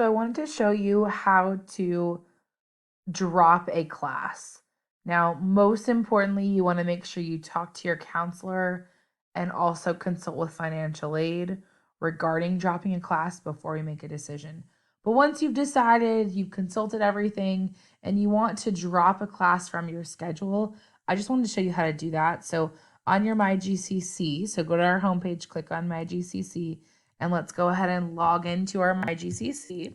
So I wanted to show you how to drop a class. Now, most importantly, you want to make sure you talk to your counselor and also consult with financial aid regarding dropping a class before you make a decision. But once you've decided, you've consulted everything, and you want to drop a class from your schedule, I just wanted to show you how to do that. So on your MyGCC, so go to our homepage, click on MyGCC, and let's go ahead and log into our MyGCC.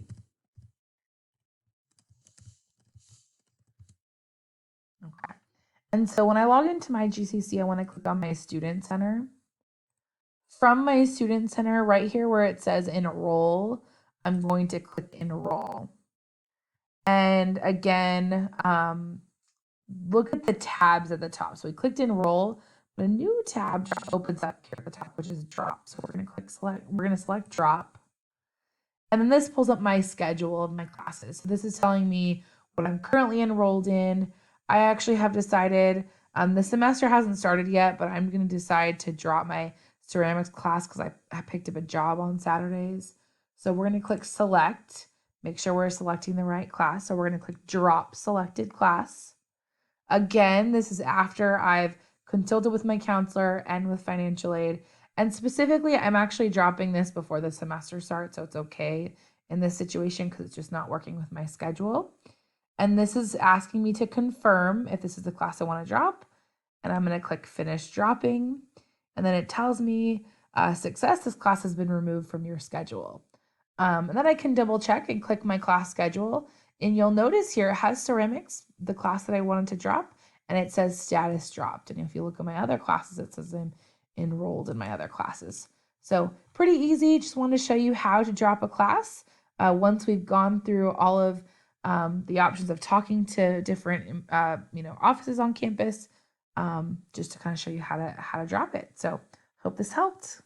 Okay. And so when I log into my GCC, I want to click on my Student Center. From my Student Center, right here where it says Enroll, I'm going to click Enroll. And again, look at the tabs at the top. So we clicked Enroll, but a new tab just opens up here at the top, which is Drop. So we're going to select Drop. And then this pulls up my schedule of my classes. So this is telling me what I'm currently enrolled in. I actually have decided, the semester hasn't started yet, but I'm going to decide to drop my ceramics class because I picked up a job on Saturdays. So we're going to click Select, make sure we're selecting the right class. So we're going to click Drop Selected Class. Again, this is after I've consulted with my counselor and with financial aid. And specifically, I'm actually dropping this before the semester starts, so it's okay in this situation because it's just not working with my schedule. And this is asking me to confirm if this is the class I want to drop. And I'm going to click Finish Dropping. And then it tells me, success, this class has been removed from your schedule. And then I can double check and click my class schedule. And you'll notice here it has ceramics, the class that I wanted to drop, and it says status dropped. And if you look at my other classes, it says I'm enrolled in my other classes. So pretty easy. Just wanted to show you how to drop a class. Once we've gone through all of the options of talking to different offices on campus, just to kind of show you how to drop it. So hope this helped.